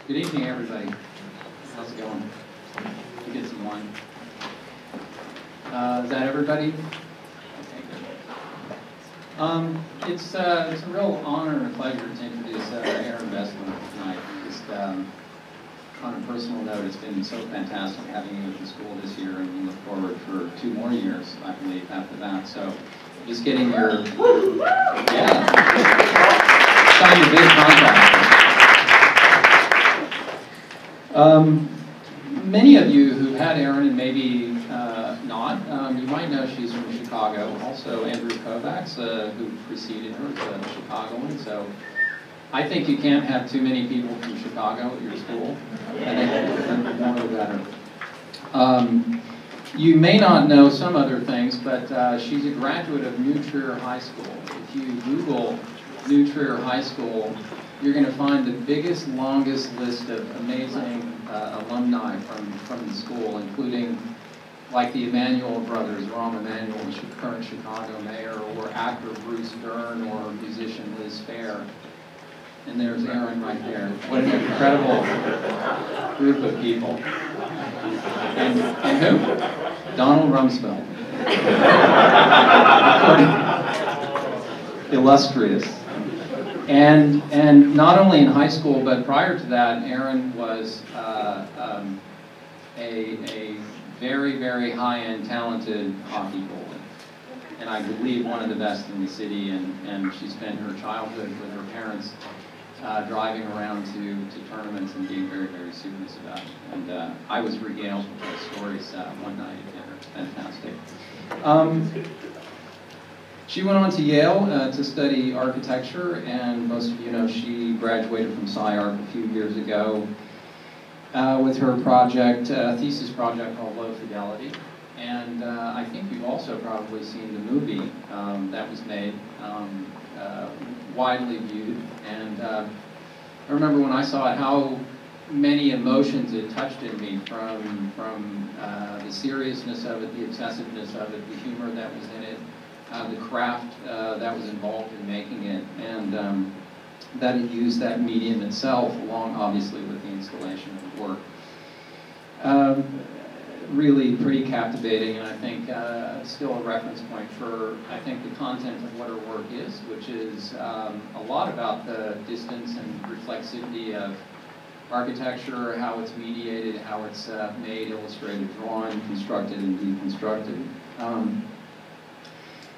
Good evening, everybody. How's it going? You get some wine. Is that everybody? Okay, good. It's a real honor and a pleasure to introduce Erin Besler tonight. Just on a personal note, it's been so fantastic having you at the school this year, and we look forward for 2 more years, I believe, after that. So, just getting your sign your big contract. Many of you who've had Erin, and maybe not, you might know she's from Chicago. Also, Andrew Kovacs, who preceded her, is a Chicagoan. So I think you can't have too many people from Chicago at your school. I think the more the better. You may not know some other things, but she's a graduate of New Trier High School. If you Google New Trier High School, you're going to find the biggest, longest list of amazing alumni from the school, including like the Emanuel brothers, Rahm Emanuel, the current Chicago mayor, or actor Bruce Dern, or musician Liz Phair. And there's Erin right there. What an incredible group of people. And who? Donald Rumsfeld. Illustrious. And not only in high school, but prior to that, Erin was a very, very high-end, talented hockey goalie. And I believe one of the best in the city, and she spent her childhood with her parents driving around to tournaments and being very, very serious about it. And I was regaled with those stories one night at dinner. Fantastic. She went on to Yale to study architecture, and most of you know she graduated from SciArc a few years ago with her project, thesis project called Low Fidelity. And I think you've also probably seen the movie that was made, widely viewed. And I remember when I saw it, how many emotions it touched in me, from the seriousness of it, the obsessiveness of it, the humor that was in it, the craft that was involved in making it, and that it used that medium itself, along obviously with the installation of the work. Really pretty captivating, and I think still a reference point for, I think, the content of what her work is, which is a lot about the distance and reflexivity of architecture, how it's mediated, how it's made, illustrated, drawn, constructed, and deconstructed.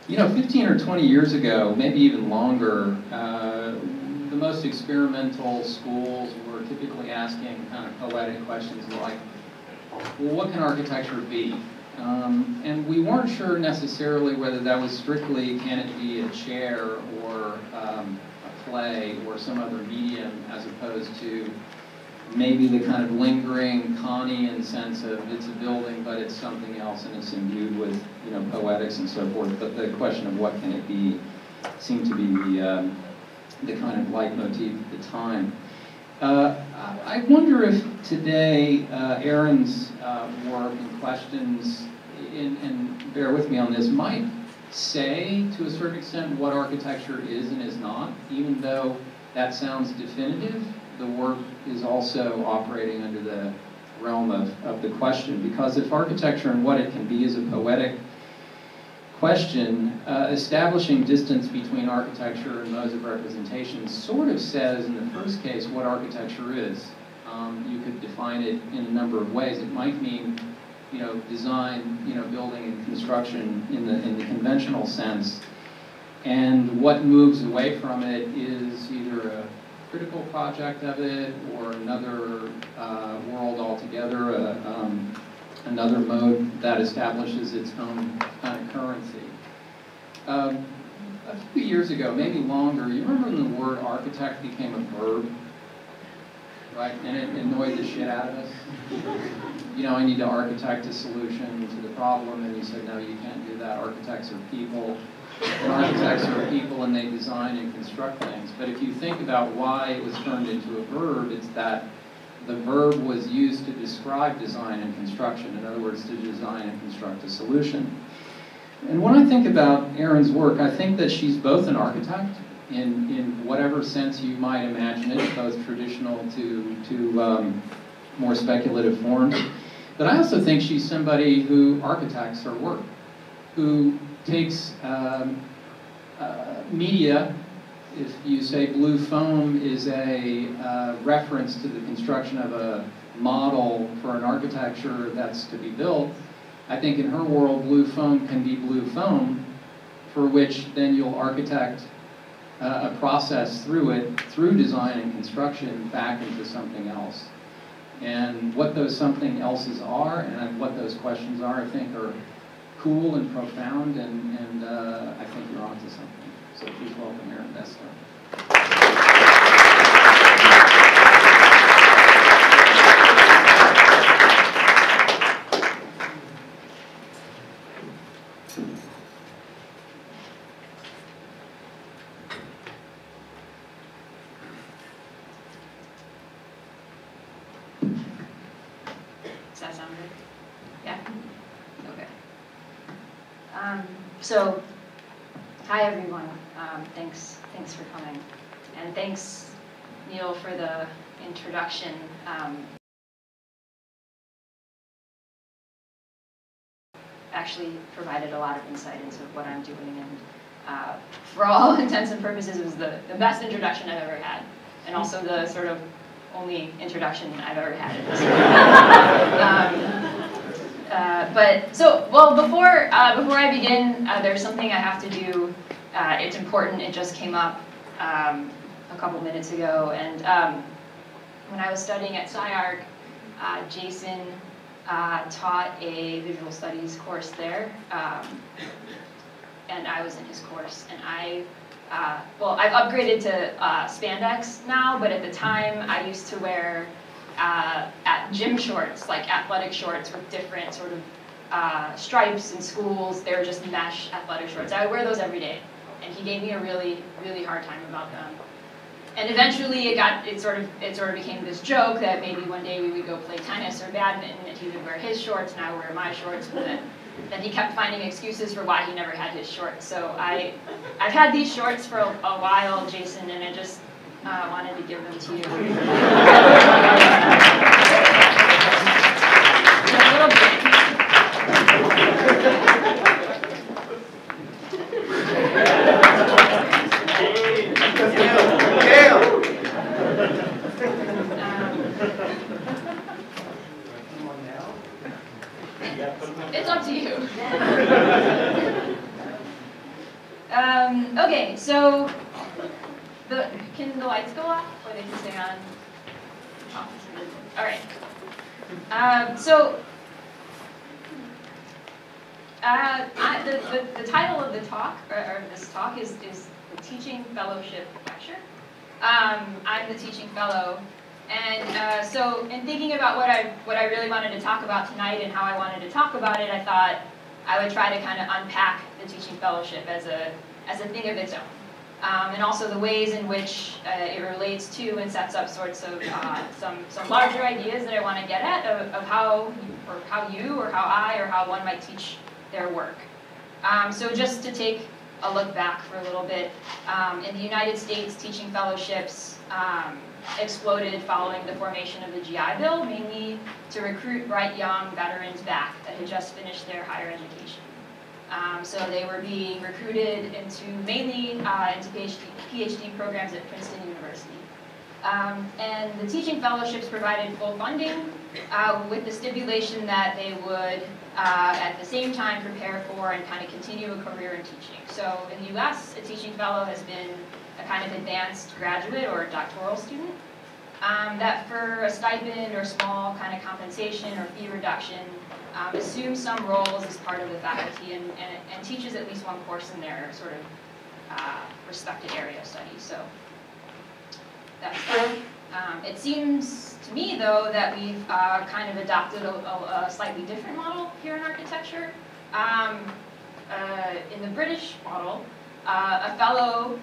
You know, 15 or 20 years ago, maybe even longer, the most experimental schools were typically asking kind of poetic questions like, well, what can architecture be? And we weren't sure necessarily whether that was strictly, can it be a chair or a play or some other medium, as opposed to maybe the kind of lingering Kantian sense of it's a building, but it's something else, and it's imbued with, you know, poetics and so forth. But the question of what can it be seemed to be the kind of leitmotif at the time. I wonder if today Erin's work and questions, and bear with me on this, might say to a certain extent what architecture is and is not, even though that sounds definitive. The work is also operating under the realm of the question, because if architecture and what it can be is a poetic question, establishing distance between architecture and modes of representation sort of says, in the first case, what architecture is. You could define it in a number of ways. It might mean, you know, design, you know, building and construction in the conventional sense, and what moves away from it is either a critical project of it, or another world altogether, another mode that establishes its own kind of currency. A few years ago, maybe longer, you remember when the word architect became a verb? Right? And it annoyed the shit out of us. You know, I need to architect a solution to the problem, and you said, no, you can't do that. Architects are people. And architects are people, and they design and construct things. But if you think about why it was turned into a verb, it's that the verb was used to describe design and construction. In other words, to design and construct a solution. And when I think about Erin's work, I think that she's both an architect in whatever sense you might imagine it, both traditional to more speculative forms. But I also think she's somebody who architects her work, who takes media. If you say blue foam is a reference to the construction of a model for an architecture that's to be built, I think in her world, blue foam can be blue foam, for which then you'll architect a process through it, through design and construction, back into something else. And what those something else's are, and what those questions are, I think are cool and profound, and I think you're onto something. So please welcome Erin Besler. Does that sound good? Yeah? Okay. So, hi everyone. Thanks for coming. And thanks, Neil, for the introduction. Actually provided a lot of insight into what I'm doing, and for all intents and purposes, it was the best introduction I've ever had, and also the sort of only introduction I've ever had in this room. Before I begin, there's something I have to do. It's important. It just came up a couple minutes ago, and when I was studying at SciArc, Jason taught a visual studies course there, and I was in his course, and I've upgraded to spandex now, but at the time I used to wear gym shorts, like athletic shorts with different sort of stripes in schools. They were just mesh athletic shorts. I would wear those every day, and he gave me a really, really hard time about them. And eventually it sort of became this joke that maybe one day we would go play tennis or badminton, and he would wear his shorts and I would wear my shorts, but then he kept finding excuses for why he never had his shorts. So I've had these shorts for a while, Jason, and I just wanted to give them to you. A little bit. It's up to you. Okay, so can the lights go off, or they can stay on? Oh, all right. The title of the talk, or this talk, is the Teaching Fellowship Lecture. I'm the teaching fellow. And so in thinking about what I really wanted to talk about tonight and how I wanted to talk about it, I thought I would try to kind of unpack the teaching fellowship as a thing of its own. And also the ways in which it relates to and sets up sorts of some larger ideas that I want to get at of how you or how I or how one might teach their work. So just to take a look back for a little bit, in the United States, teaching fellowships exploded following the formation of the GI Bill, mainly to recruit bright young veterans back that had just finished their higher education. So they were being recruited mainly into PhD programs at Princeton University. And the teaching fellowships provided full funding with the stipulation that they would at the same time prepare for and kind of continue a career in teaching. So in the US, a teaching fellow has been a kind of advanced graduate or a doctoral student that for a stipend or small kind of compensation or fee reduction assumes some roles as part of the faculty and teaches at least one course in their sort of respected area of study. So that's that. It seems to me, though, that we've kind of adopted a slightly different model here in architecture. In the British model, a fellow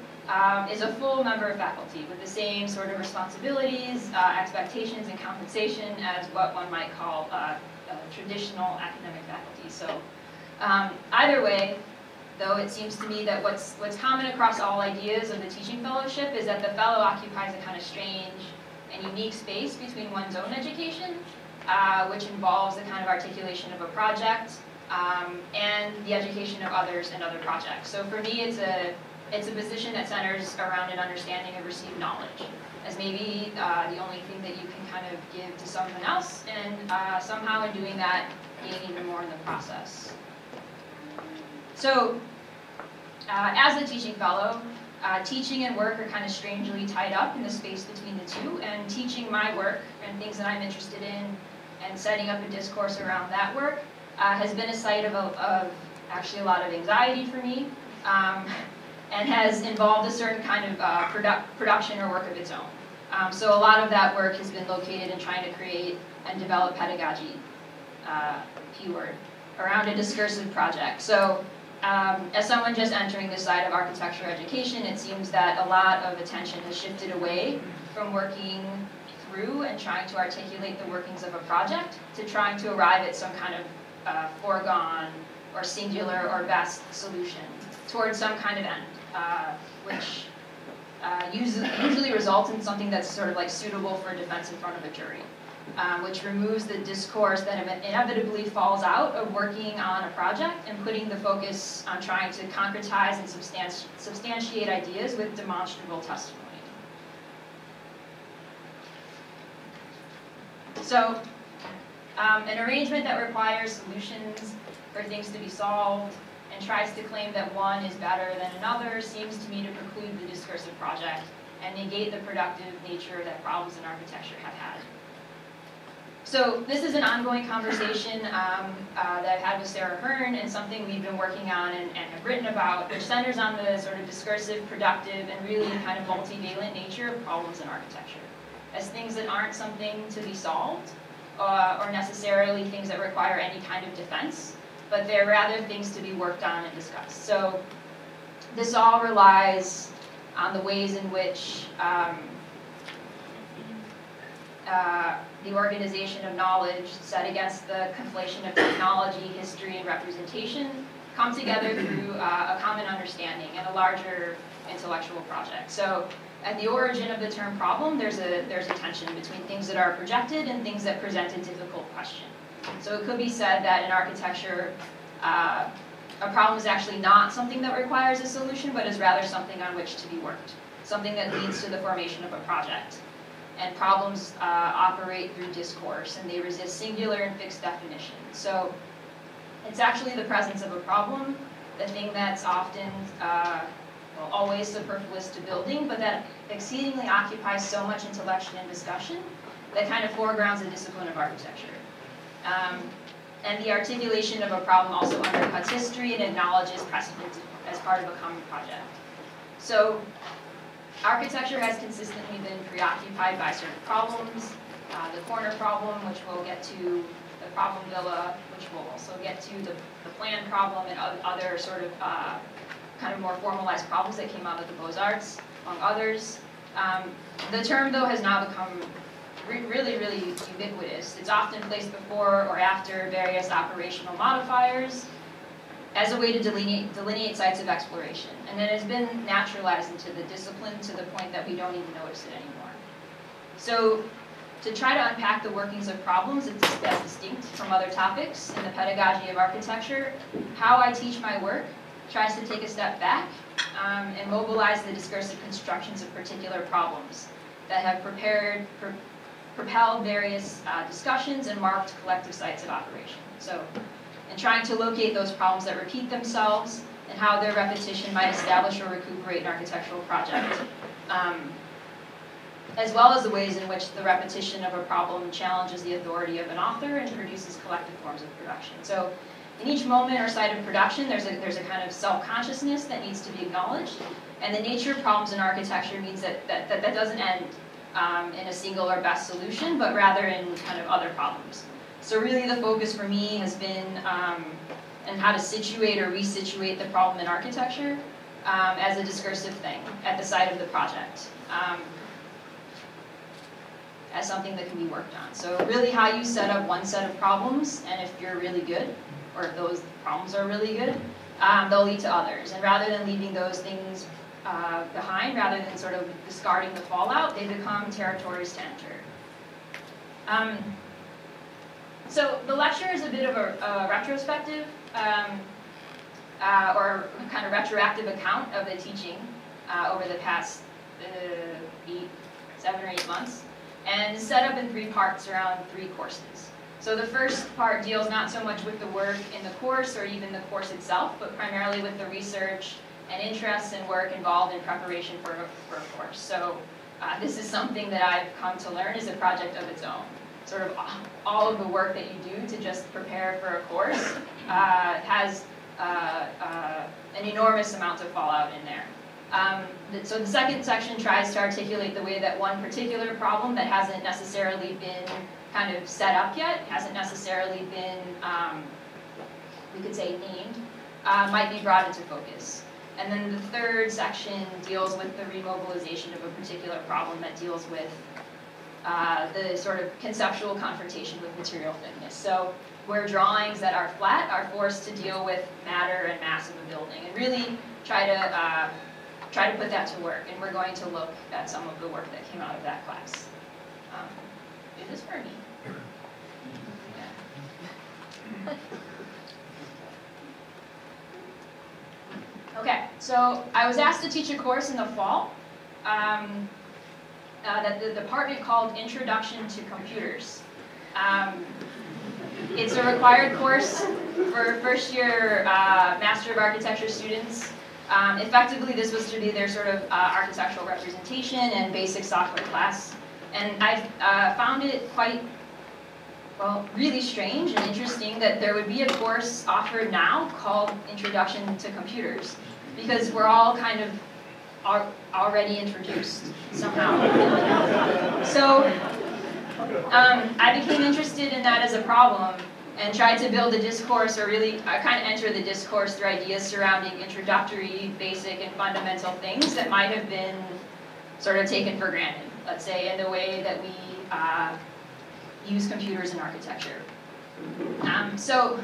is a full member of faculty with the same sort of responsibilities, expectations, and compensation as what one might call traditional academic faculty. So either way, though it seems to me that what's common across all ideas of the teaching fellowship is that the fellow occupies a kind of strange and unique space between one's own education, which involves the kind of articulation of a project, and the education of others and other projects. So for me, it's a position that centers around an understanding of received knowledge as maybe the only thing that you can kind of give to someone else, and somehow in doing that, gain even more in the process. So, as a teaching fellow, teaching and work are kind of strangely tied up in the space between the two, and teaching my work and things that I'm interested in and setting up a discourse around that work has been a site of actually a lot of anxiety for me, and has involved a certain kind of production or work of its own. So a lot of that work has been located in trying to create and develop pedagogy, P-word, around a discursive project. So as someone just entering this side of architecture education, it seems that a lot of attention has shifted away from working through and trying to articulate the workings of a project to trying to arrive at some kind of foregone or singular or best solution towards some kind of end, which usually results in something that's sort of like suitable for defense in front of a jury, which removes the discourse that inevitably falls out of working on a project and putting the focus on trying to concretize and substantiate ideas with demonstrable testimony. So, an arrangement that requires solutions for things to be solved and tries to claim that one is better than another seems to me to preclude the discursive project and negate the productive nature that problems in architecture have had. So this is an ongoing conversation that I've had with Sarah Hearn, and something we've been working on and have written about, which centers on the sort of discursive, productive, and really kind of multivalent nature of problems in architecture, as things that aren't something to be solved, or necessarily things that require any kind of defense, but they're rather things to be worked on and discussed. So this all relies on the ways in which the organization of knowledge set against the conflation of technology, history, and representation come together through a common understanding and a larger intellectual project. So at the origin of the term problem, there's a tension between things that are projected and things that present a difficult question. So it could be said that in architecture, a problem is actually not something that requires a solution, but is rather something on which to be worked, something that leads to the formation of a project. And problems operate through discourse, and they resist singular and fixed definitions. So it's actually the presence of a problem, the thing that's often, well, always superfluous to building, but that exceedingly occupies so much intellection and discussion that kind of foregrounds the discipline of architecture. And the articulation of a problem also undercuts history and acknowledges precedent as part of a common project. So architecture has consistently been preoccupied by certain problems, the corner problem, which we'll get to, the problem villa, which we'll also get to, the plan problem, and other sort of kind of more formalized problems that came out of the Beaux-Arts, among others. The term, though, has now become really ubiquitous. It's often placed before or after various operational modifiers as a way to delineate sites of exploration. And it has been naturalized into the discipline to the point that we don't even notice it anymore. So to try to unpack the workings of problems as distinct from other topics in the pedagogy of architecture, how I teach my work tries to take a step back and mobilize the discursive constructions of particular problems that have propelled various discussions and marked collective sites of operation. So, in trying to locate those problems that repeat themselves and how their repetition might establish or recuperate an architectural project, as well as the ways in which the repetition of a problem challenges the authority of an author and produces collective forms of production. So, in each moment or site of production, there's a kind of self-consciousness that needs to be acknowledged, and the nature of problems in architecture means that doesn't end in a single or best solution, but rather in kind of other problems. So really the focus for me has been on how to situate or resituate the problem in architecture as a discursive thing at the site of the project, as something that can be worked on. So really how you set up one set of problems, and if you're really good, or if those problems are really good, they'll lead to others. And rather than leaving those things behind, rather than sort of discarding the fallout, they become territories to enter. So the lecture is a bit of a retrospective or kind of retroactive account of the teaching over the past 7 or 8 months, and is set up in 3 parts around 3 courses. So the first part deals not so much with the work in the course or even the course itself, but primarily with the research and interests and work involved in preparation for a course. So this is something that I've come to learn is a project of its own. Sort of all of the work that you do to just prepare for a course has an enormous amount of fallout in there. So the second section tries to articulate the way that one particular problem that hasn't necessarily been kind of set up yet, hasn't necessarily been, we could say, named, might be brought into focus. And then the third section deals with the remobilization of a particular problem that deals with the sort of conceptual confrontation with material thickness. So where drawings that are flat are forced to deal with matter and mass of a building, and really try to put that to work. And we're going to look at some of the work that came out of that class. Is this for me? Yeah. Okay, so I was asked to teach a course in the fall that the department called Introduction to Computers. It's a required course for first-year Master of Architecture students. Effectively, this was to be their sort of architectural representation and basic software class. And I found it quite, well, really strange and interesting that there would be a course offered now called Introduction to Computers, because we're all kind of already introduced somehow. So I became interested in that as a problem and tried to build a discourse, or really kind of enter the discourse through ideas surrounding introductory, basic, and fundamental things that might have been sort of taken for granted, let's say, in the way that we use computers in architecture. So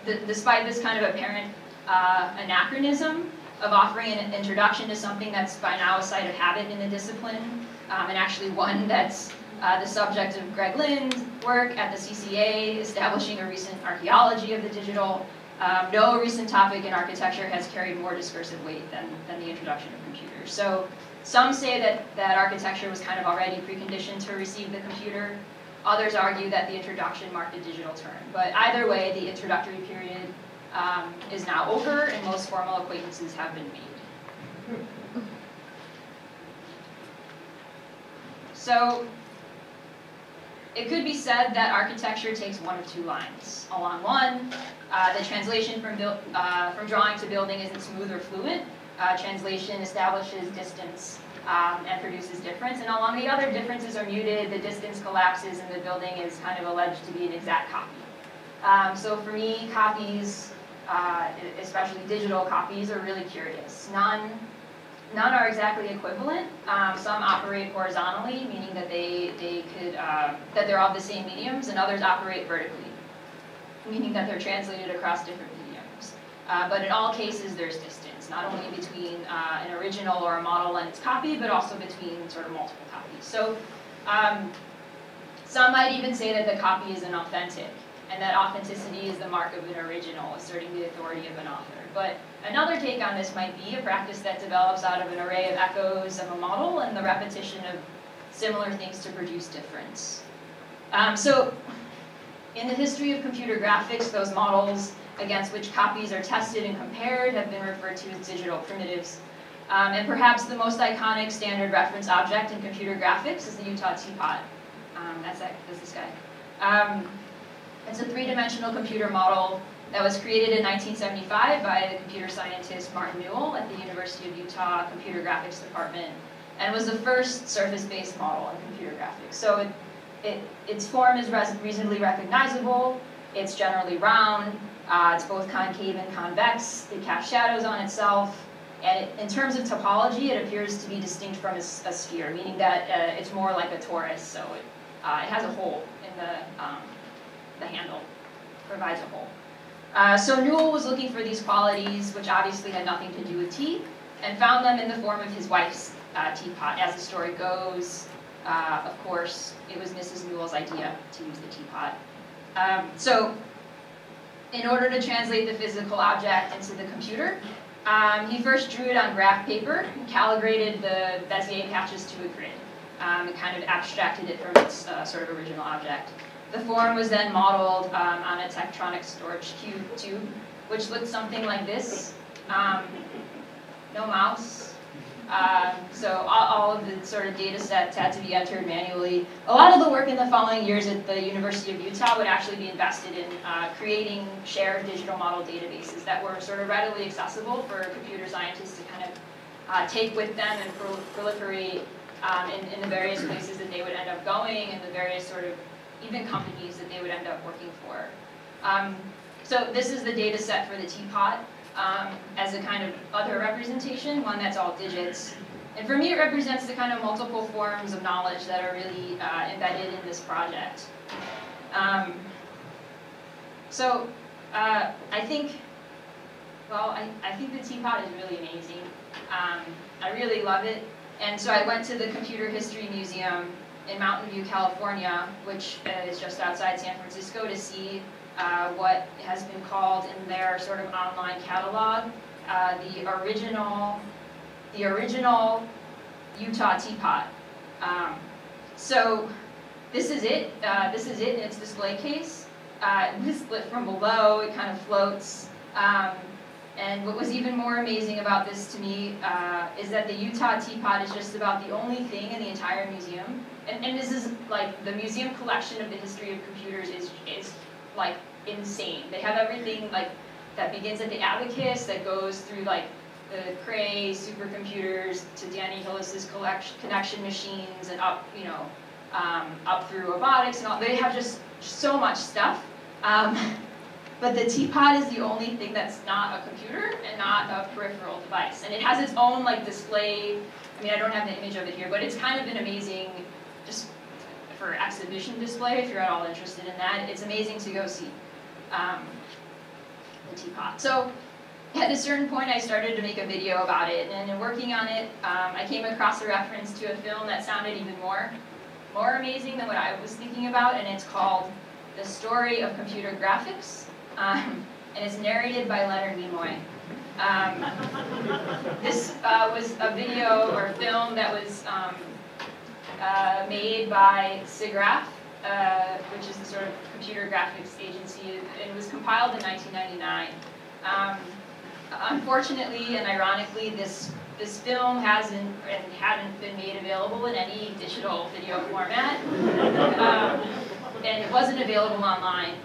despite this kind of apparent anachronism of offering an introduction to something that's by now a site of habit in the discipline, and actually one that's the subject of Greg Lynn's work at the CCA, establishing a recent archaeology of the digital, no recent topic in architecture has carried more discursive weight than the introduction of computers. So some say that architecture was kind of already preconditioned to receive the computer. Others argue that the introduction marked a digital turn. But either way, the introductory period is now over, and most formal acquaintances have been made. So it could be said that architecture takes one of 2 lines. Along one, the translation from drawing to building isn't smooth or fluid. Translation establishes distance and produces difference. And along the other, differences are muted, the distance collapses, and the building is kind of alleged to be an exact copy. So for me, copies, especially digital copies, are really curious. None are exactly equivalent. Some operate horizontally, meaning that that they're of the same mediums, and others operate vertically, meaning that they're translated across different mediums. But in all cases, there's distance, not only between an original or a model and its copy, but also between sort of multiple copies. So some might even say that the copy is inauthentic, and that authenticity is the mark of an original, asserting the authority of an author. But another take on this might be a practice that develops out of an array of echoes of a model and the repetition of similar things to produce difference. So in the history of computer graphics, those models against which copies are tested and compared have been referred to as digital primitives. And perhaps the most iconic standard reference object in computer graphics is the Utah Teapot. That's this guy. It's a 3-dimensional computer model that was created in 1975 by the computer scientist Martin Newell at the University of Utah Computer Graphics Department, and was the first surface-based model in computer graphics. So its form is reasonably recognizable, it's generally round, it's both concave and convex, it casts shadows on itself, and in terms of topology, it appears to be distinct from a sphere, meaning that it's more like a torus, so it has a hole in the handle, provides a hole. So Newell was looking for these qualities, which obviously had nothing to do with tea, and found them in the form of his wife's teapot. As the story goes, of course, it was Mrs. Newell's idea to use the teapot. So in order to translate the physical object into the computer, he first drew it on graph paper and calibrated the Bezier patches to a grid, and kind of abstracted it from its sort of original object. The form was then modeled on a Tektronix storage tube, which looked something like this. No mouse. So all of the sort of data sets had to be entered manually. A lot of the work in the following years at the University of Utah would actually be invested in creating shared digital model databases that were sort of readily accessible for computer scientists to kind of take with them and proliferate in the various places that they would end up going and the various sort of even companies that they would end up working for. So this is the data set for the teapot as a kind of other representation, one that's all digits. And for me, it represents the kind of multiple forms of knowledge that are really embedded in this project. I think the teapot is really amazing. I really love it. And so I went to the Computer History Museum in Mountain View, California, which is just outside San Francisco, to see what has been called in their sort of online catalog the original Utah teapot. So this is it. This is it in its display case. This lit from below. It kind of floats. And what was even more amazing about this to me is that the Utah teapot is just about the only thing in the entire museum. And this is like the museum collection of the history of computers is like insane. They have everything like that begins at the abacus, that goes through like the Cray supercomputers to Danny Hillis's connection machines, and up, you know, up through robotics and all. They have just so much stuff. But the teapot is the only thing that's not a computer and not a peripheral device. And it has its own like display. I mean, I don't have the image of it here, but it's kind of an amazing, just for exhibition display, if you're at all interested in that. It's amazing to go see the teapot. So at a certain point, I started to make a video about it. And in working on it, I came across a reference to a film that sounded even more amazing than what I was thinking about. And it's called The Story of Computer Graphics. And it's narrated by Leonard Nimoy. This was a video or film that was made by SIGGRAPH, which is the sort of computer graphics agency, and it was compiled in 1999. Unfortunately and ironically, this film hadn't been made available in any digital video format, and it wasn't available online.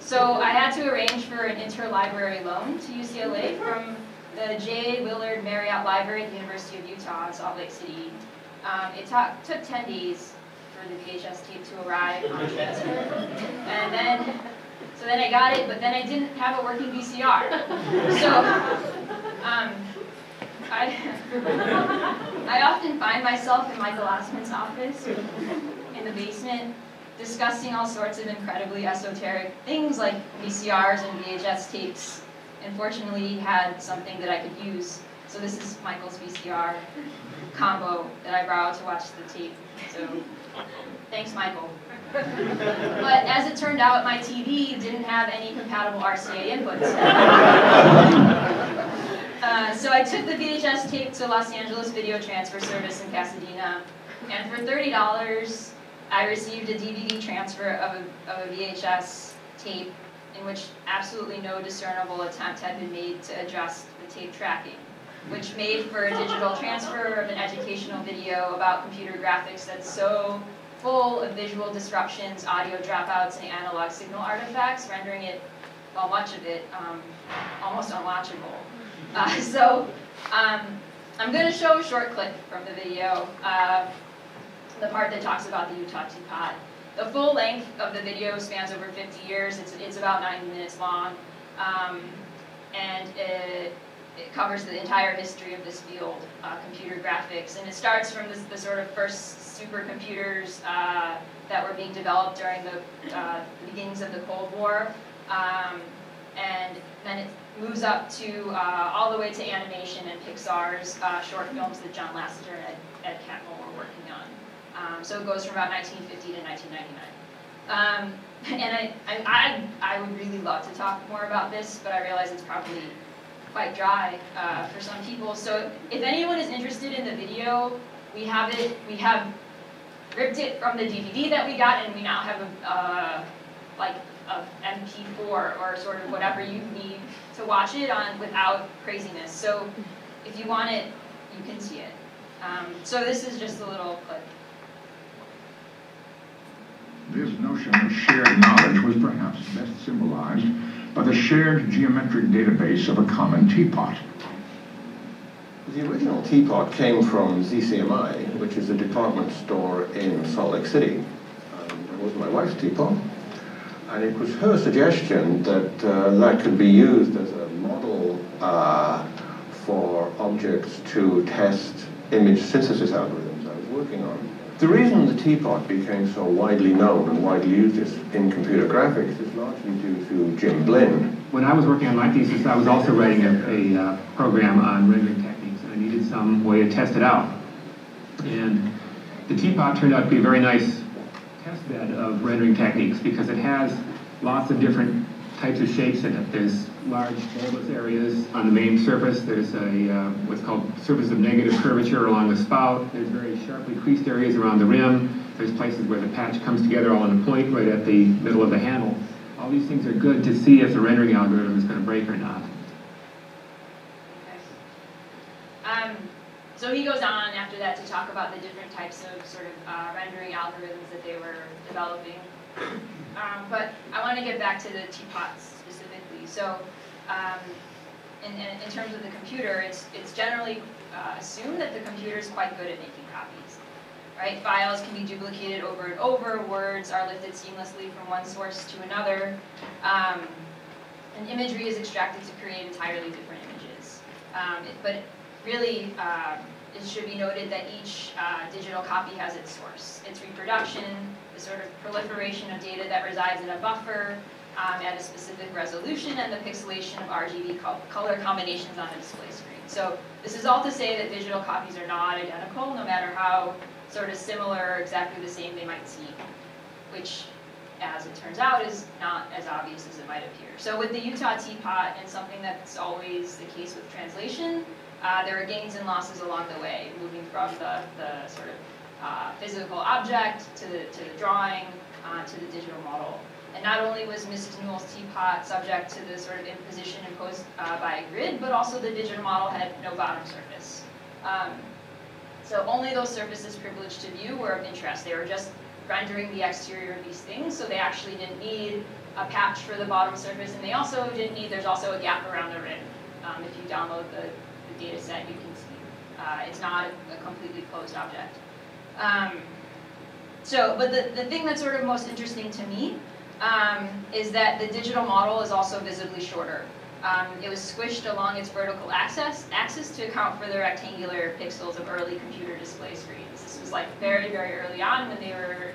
So I had to arrange for an interlibrary loan to UCLA from the J. Willard Marriott Library at the University of Utah in Salt Lake City. It took 10 days for the VHS tape to arrive on transfer. And so then I got it, but then I didn't have a working VCR. So I often find myself in Michael Osmond's office in the basement, discussing all sorts of incredibly esoteric things like VCRs and VHS tapes. And fortunately, he had something that I could use. So this is Michael's VCR combo that I borrowed to watch the tape. So thanks, Michael. But as it turned out, my TV didn't have any compatible RCA inputs. So I took the VHS tape to Los Angeles Video Transfer Service in Pasadena, and for $30, I received a DVD transfer of a VHS tape in which absolutely no discernible attempt had been made to adjust the tape tracking, which made for a digital transfer of an educational video about computer graphics that's so full of visual disruptions, audio dropouts, and analog signal artifacts, rendering it, well, much of it, almost unwatchable. I'm going to show a short clip from the video, the part that talks about the Utah teapot. The full length of the video spans over 50 years. It's about 90 minutes long, and it covers the entire history of this field, computer graphics. And it starts from the sort of first supercomputers that were being developed during the beginnings of the Cold War, and then it moves up to all the way to animation and Pixar's short films that John Lasseter and Ed Catmull were working on. So it goes from about 1950 to 1999. And I would really love to talk more about this, but I realize it's probably quite dry for some people. So if anyone is interested in the video, we have ripped it from the DVD that we got, and we now have a MP4 or sort of whatever you need to watch it on without craziness. So if you want it, you can see it. So this is just a little clip. This notion of shared knowledge was perhaps best symbolized by the shared geometric database of a common teapot. The original teapot came from ZCMI, which is a department store in Salt Lake City. It was my wife's teapot, and it was her suggestion that that could be used as a model for objects to test image synthesis algorithms I was working on. The reason the teapot became so widely known and widely used in computer graphics is largely due to Jim Blinn. When I was working on my thesis, I was also writing a program on rendering techniques, and I needed some way to test it out. And the teapot turned out to be a very nice test bed of rendering techniques because it has lots of different types of shapes in it. There's large bulbous areas on the main surface. There's a what's called surface of negative curvature along the spout. There's very sharply creased areas around the rim. There's places where the patch comes together all in a point right at the middle of the handle. All these things are good to see if the rendering algorithm is going to break or not. Okay. So he goes on after that to talk about the different types of sort of rendering algorithms that they were developing. But I want to get back to the teapots specifically. So in terms of the computer, it's generally assumed that the computer is quite good at making copies. Right? Files can be duplicated over and over, words are lifted seamlessly from one source to another, and imagery is extracted to create entirely different images. But really, it should be noted that each digital copy has its source, its reproduction, the sort of proliferation of data that resides in a buffer at a specific resolution, and the pixelation of RGB color combinations on the display screen. So this is all to say that digital copies are not identical, no matter how sort of similar or exactly the same they might seem, which, as it turns out, is not as obvious as it might appear. So with the Utah teapot, and something that's always the case with translation, there are gains and losses along the way, moving from the sort of physical object to the drawing to the digital model. And not only was Mrs. Newell's teapot subject to the sort of imposition imposed by a grid, but also the digital model had no bottom surface. So only those surfaces privileged to view were of interest. They were just rendering the exterior of these things, so they actually didn't need a patch for the bottom surface, and they also didn't need, there's also a gap around the rim. If you download the data set, you can see it's not a completely closed object. But the thing that's sort of most interesting to me is that the digital model is also visibly shorter. It was squished along its vertical axis to account for the rectangular pixels of early computer display screens. This was like very, very early on when they were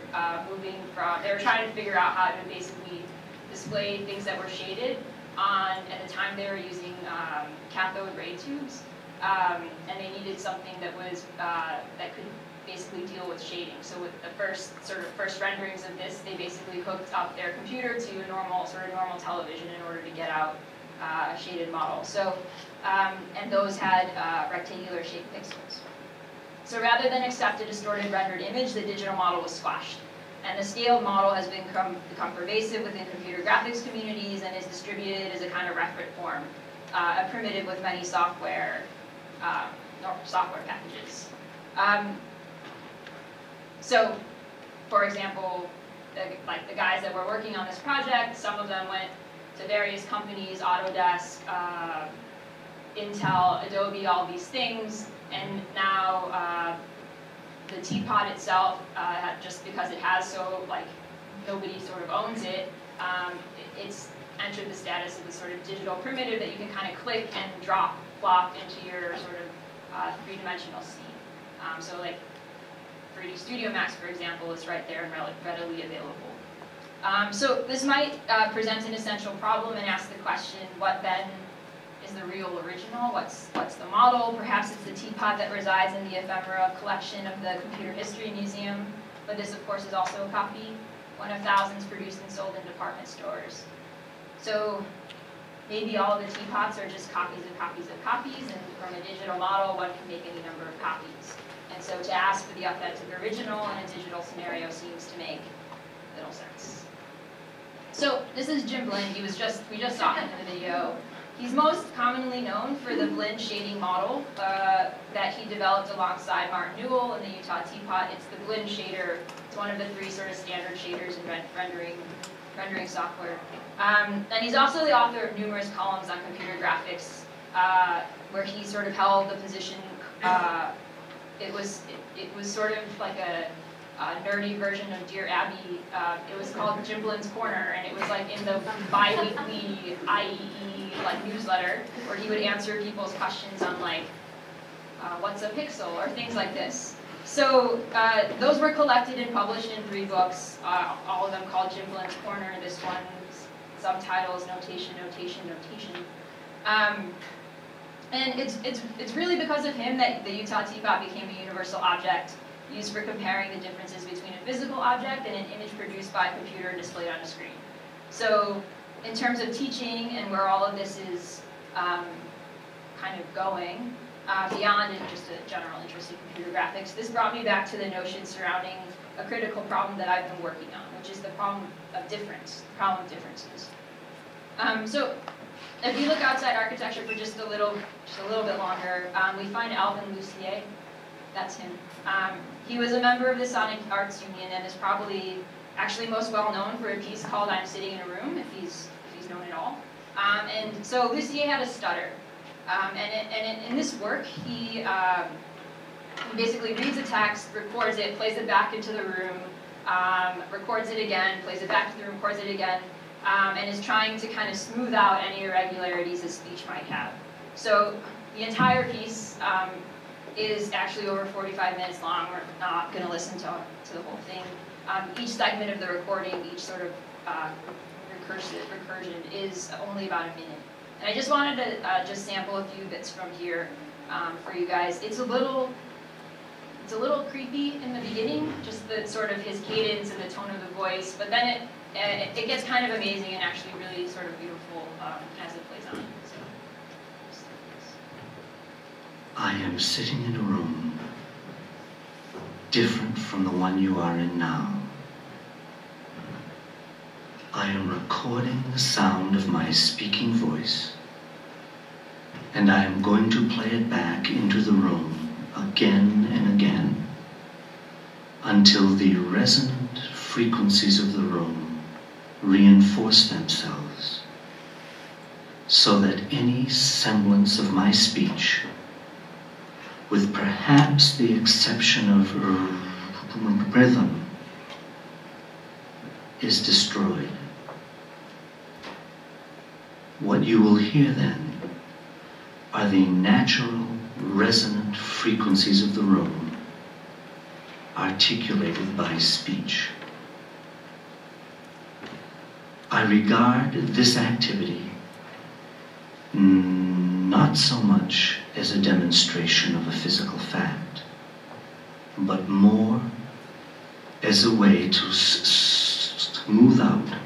they were trying to figure out how to basically display things that were shaded at the time they were using cathode ray tubes. And they needed something that was, that could basically deal with shading. So with the first renderings of this, they basically hooked up their computer to a normal television in order to get out a shaded model. So, and those had rectangular shaped pixels. So rather than accept a distorted rendered image, the digital model was squashed. And the scaled model has become pervasive within computer graphics communities and is distributed as a kind of referent form, a primitive with many software packages. So, for example, the guys that were working on this project, some of them went to various companies, Autodesk, Intel, Adobe, all these things, and now the teapot itself, just because it has nobody sort of owns it, it's entered the status of a sort of digital primitive that you can kind of click and plop into your sort of three-dimensional scene. So like 3D Studio Max, for example, is right there and readily available. So this might present an essential problem and ask the question, what then is the real original? What's the model? Perhaps it's the teapot that resides in the ephemera collection of the Computer History Museum, but this of course is also a copy, one of thousands produced and sold in department stores. So maybe all of the teapots are just copies of copies of copies, and from a digital model one can make any number of copies. And so to ask for the authentic original in a digital scenario seems to make little sense. So this is Jim Blind. We just saw him in the video. He's most commonly known for the Blind shading model that he developed alongside Martin Newell in the Utah Teapot. It's the Blind shader. It's one of the three sort of standard shaders in rendering software. And he's also the author of numerous columns on computer graphics, where he sort of held the position. It was sort of like a nerdy version of Dear Abby. It was called Jim Blind's Corner, and it was like in the bi-weekly IEE like newsletter, where he would answer people's questions on like what's a pixel or things like this. So those were collected and published in 3 books, all of them called Jim Blind's Corner. This one's subtitles, notation, notation, notation. And it's really because of him that the Utah Teapot became a universal object used for comparing the differences between a physical object and an image produced by a computer and displayed on a screen. So in terms of teaching and where all of this is kind of going, beyond just a general interest in computer graphics, this brought me back to the notion surrounding a critical problem that I've been working on, which is the problem of difference, the problem of differences. So if you look outside architecture for just a little bit longer, we find Alvin Lucier. That's him. He was a member of the Sonic Arts Union and is probably actually most well known for a piece called "I'm Sitting in a Room," if he's known at all. And so Lucier had a stutter, and in this work he basically reads a text, records it, plays it back into the room, records it again, plays it back to the room, records it again, and is trying to kind of smooth out any irregularities his speech might have. So the entire piece is actually over 45 minutes long. We're not going to listen to the whole thing. Each segment of the recording, each sort of recursion is only about a minute. And I just wanted to just sample a few bits from here for you guys. It's a little creepy in the beginning, just the sort of his cadence and the tone of the voice, but then it gets kind of amazing and actually really sort of beautiful as it plays on. So, I am sitting in a room different from the one you are in now. I am recording the sound of my speaking voice, and I am going to play it back into the room again and again until the resonant frequencies of the room reinforce themselves, so that any semblance of my speech, with perhaps the exception of rhythm, is destroyed. What you will hear then are the natural resonant frequencies of the room articulated by speech. I regard this activity not so much as a demonstration of a physical fact, but more as a way to smooth out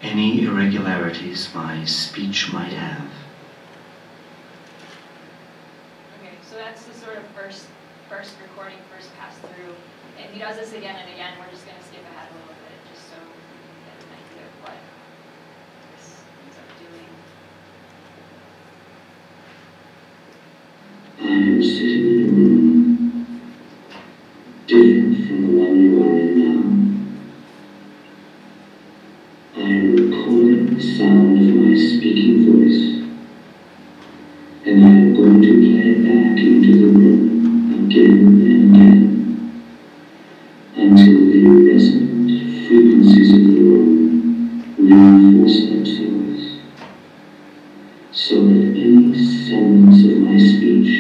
any irregularities my speech might have. Okay, so that's the sort of first recording, first pass through. If he does this again and again, we're just going to skip ahead a little bit, just so you can get an idea of what this ends up doing. I am sitting in a room different from the one you are in now. I am recording the sound of my speaking voice, and I am going to play it back into the room again and again until the resonant frequencies of the room reinforce themselves, so that any semblance of my speech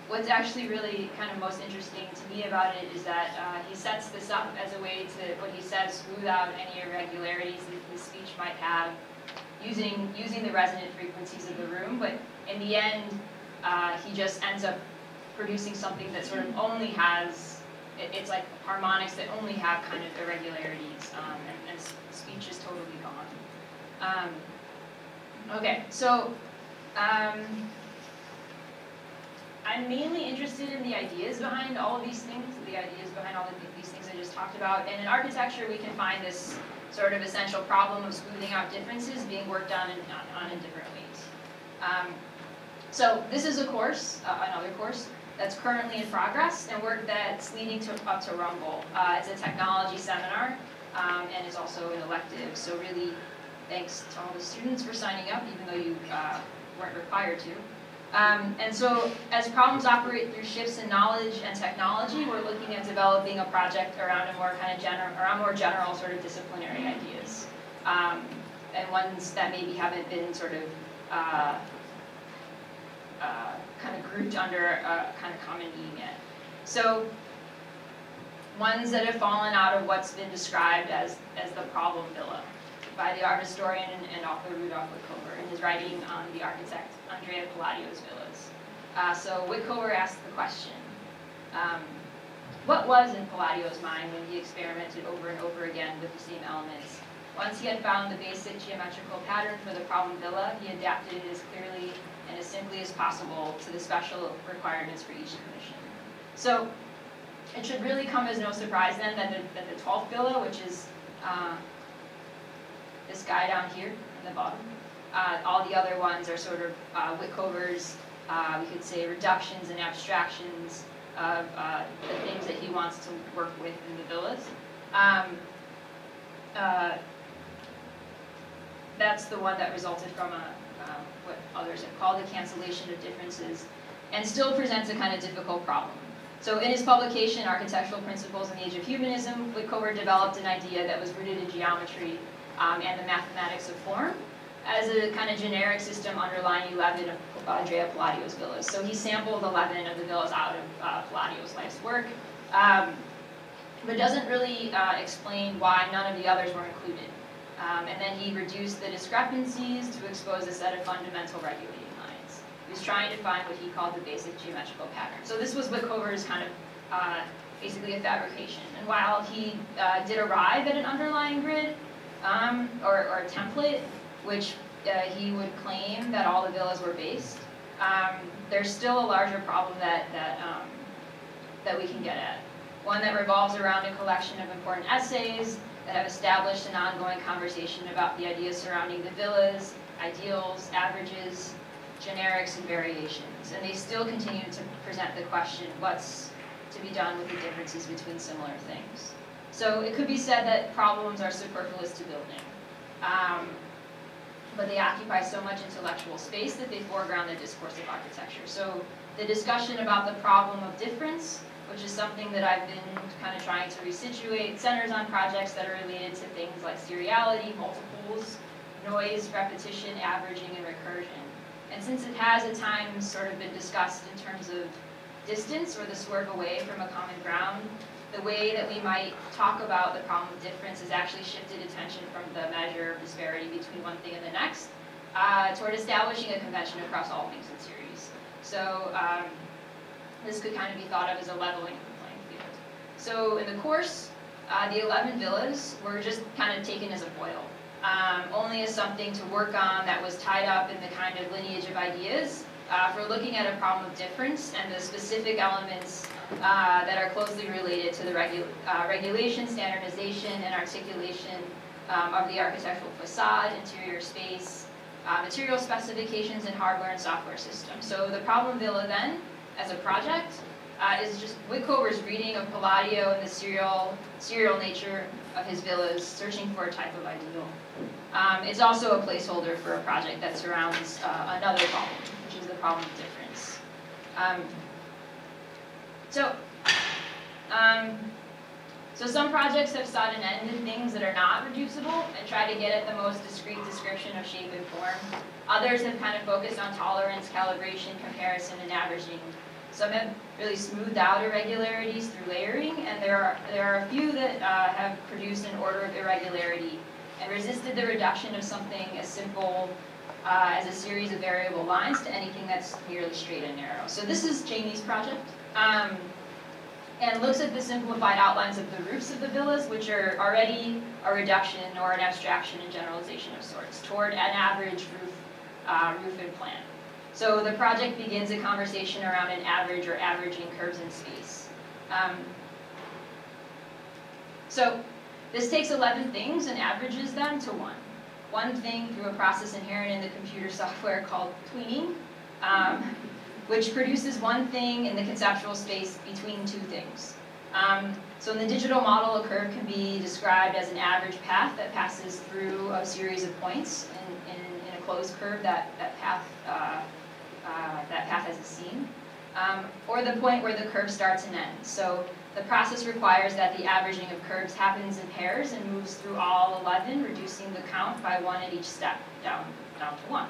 What's actually really kind of most interesting to me about it is that he sets this up as a way to, what he says, smooth out any irregularities that the speech might have using the resonant frequencies of the room, but in the end, he just ends up producing something that sort of only has, it's like harmonics that only have kind of irregularities, and speech is totally gone. Okay, so I'm mainly interested in the ideas behind all of these things, the ideas behind all of these things I just talked about. And in architecture, we can find this sort of essential problem of smoothing out differences being worked on in different ways. So this is a course, another course, that's currently in progress and work that's leading up to Rumble. It's a technology seminar and is also an elective. So really, thanks to all the students for signing up, even though you weren't required to. And so, as problems operate through shifts in knowledge and technology, we're looking at developing a project around a more kind of more general sort of disciplinary ideas, and ones that maybe haven't been sort of kind of grouped under a kind of common name yet. So, ones that have fallen out of what's been described as the problem villa by the art historian and author Rudolf Wickover in his writing on the architect Andrea Palladio's villas. So Wickover asked the question, what was in Palladio's mind when he experimented over and over again with the same elements? Once he had found the basic geometrical pattern for the problem villa, he adapted it as clearly and as simply as possible to the special requirements for each commission. So it should really come as no surprise then that the 12th villa, which is this guy down here in the bottom, all the other ones are sort of Wickover's, we could say, reductions and abstractions of the things that he wants to work with in the villas. That's the one that resulted from what others have called a cancellation of differences, and still presents a kind of difficult problem. So in his publication, Architectural Principles in the Age of Humanism, Wickover developed an idea that was rooted in geometry and the mathematics of form as a kind of generic system underlying 11 of Andrea Palladio's villas. So he sampled 11 of the villas out of Palladio's life's work, but doesn't really explain why none of the others were included. And then he reduced the discrepancies to expose a set of fundamental regulating lines. He was trying to find what he called the basic geometrical pattern. So this was Wickover's kind of basically a fabrication. And while he did arrive at an underlying grid, or a template, which he would claim that all the villas were based, there's still a larger problem that we can get at. One that revolves around a collection of important essays that have established an ongoing conversation about the ideas surrounding the villas, ideals, averages, generics, and variations. And they still continue to present the question, what's to be done with the differences between similar things? So it could be said that problems are superfluous to building, but they occupy so much intellectual space that they foreground the discourse of architecture. So the discussion about the problem of difference, which is something that I've been kind of trying to resituate, centers on projects that are related to things like seriality, multiples, noise, repetition, averaging, and recursion. And since it has at times sort of been discussed in terms of distance or the swerve away from a common ground, the way that we might talk about the problem of difference has actually shifted attention from the measure of disparity between one thing and the next toward establishing a convention across all things in series. So this could kind of be thought of as a leveling of the playing field. So in the course, the 11 villas were just kind of taken as a foil, only as something to work on that was tied up in the kind of lineage of ideas for looking at a problem of difference and the specific elements that are closely related to the regulation, standardization, and articulation of the architectural facade, interior space, material specifications, and hardware and software systems. So the problem villa then, as a project, is just Wickover's reading of Palladio and the serial nature of his villas, searching for a type of ideal. It's also a placeholder for a project that surrounds another problem, which is the problem of difference. So some projects have sought an end in things that are not reducible and try to get at the most discrete description of shape and form. Others have kind of focused on tolerance, calibration, comparison, and averaging. Some have really smoothed out irregularities through layering, and there are a few that have produced an order of irregularity and resisted the reduction of something as simple as a series of variable lines to anything that's merely straight and narrow. So this is Jamie's project, and looks at the simplified outlines of the roofs of the villas, which are already a reduction or an abstraction and generalization of sorts toward an average roof and plan. So the project begins a conversation around an average or averaging curves in space. So this takes 11 things and averages them to one. One thing through a process inherent in the computer software called tweening, which produces one thing in the conceptual space between two things. So in the digital model, a curve can be described as an average path that passes through a series of points in a closed curve that path has a seam, or the point where the curve starts and ends. So the process requires that the averaging of curves happens in pairs and moves through all 11, reducing the count by 1 at each step, down to 1.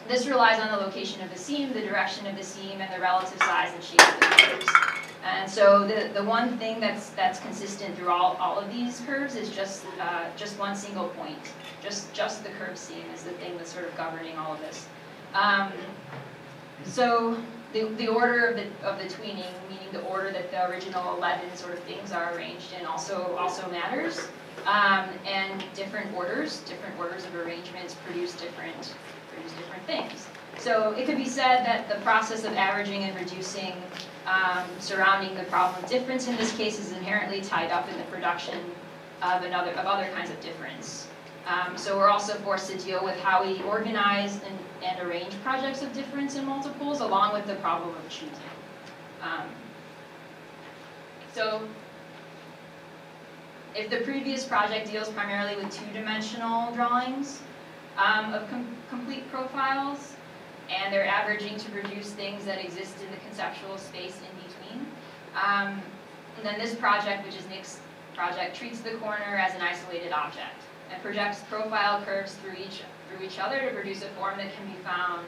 This relies on the location of the seam, the direction of the seam, and the relative size and shape of the curves. And so the one thing that's consistent through all of these curves is just one single point. Just the curve seam is the thing that's sort of governing all of this. So the order of the tweening, meaning the order that the original 11 sort of things are arranged in, also matters. And different orders of arrangements produce different things. So it could be said that the process of averaging and reducing surrounding the problem of difference in this case is inherently tied up in the production of other kinds of difference. So we're also forced to deal with how we organize and arrange projects of difference in multiples, along with the problem of choosing. So if the previous project deals primarily with two-dimensional drawings of complete profiles, and they're averaging to produce things that exist in the conceptual space in between, and then this project, which is Nick's project, treats the corner as an isolated object and projects profile curves through each other to produce a form that can be found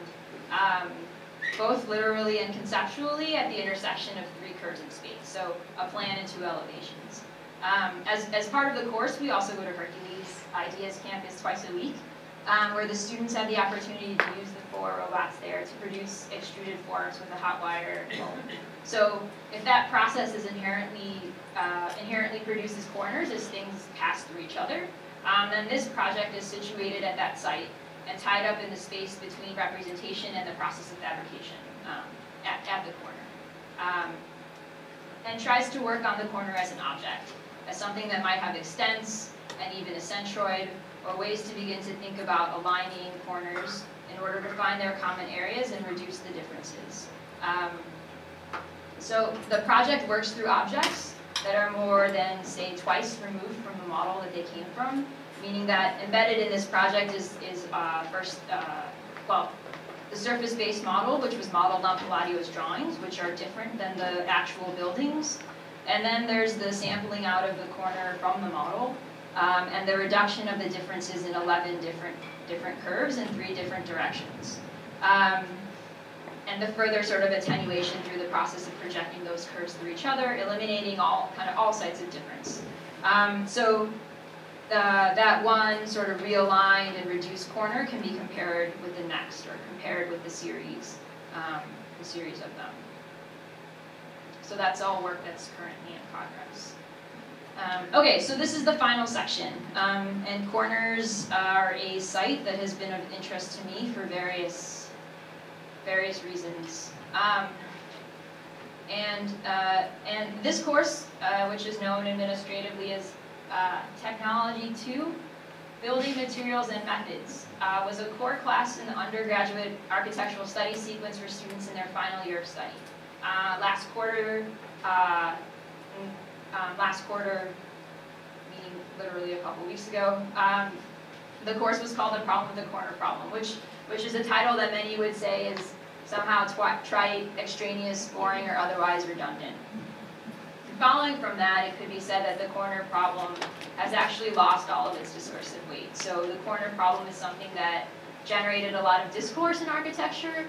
both literally and conceptually at the intersection of 3 curves in space, so a plan and 2 elevations. As part of the course, we also go to Hercules Ideas Campus twice a week, where the students have the opportunity to use the 4 robots there to produce extruded forms with a hot wire foam. So if that process is inherently produces corners as things pass through each other, then this project is situated at that site and tied up in the space between representation and the process of fabrication at the corner. And tries to work on the corner as an object, as something that might have extents and even a centroid, or ways to begin to think about aligning corners in order to find their common areas and reduce the differences. So the project works through objects that are more than, say, twice removed from the model that they came from, meaning that embedded in this project is first, the surface-based model, which was modeled on Palladio's drawings, which are different than the actual buildings. And then there's the sampling out of the corner from the model, and the reduction of the differences in 11 different curves in 3 different directions. And the further sort of attenuation through the process of projecting those curves through each other, eliminating all sites of difference. So that one sort of realigned and reduced corner can be compared with the next, or compared with the series of them. So that's all work that's currently in progress. Okay, so this is the final section, and corners are a site that has been of interest to me for various reasons. And this course, which is known administratively as Technology 2, Building Materials and Methods was a core class in the undergraduate architectural studies sequence for students in their final year of study. Last quarter, meaning literally a couple weeks ago, the course was called The Problem of the Corner Problem, which is a title that many would say is somehow trite, extraneous, boring, or otherwise redundant. Following from that, it could be said that the corner problem has actually lost all of its discursive weight. So the corner problem is something that generated a lot of discourse in architecture,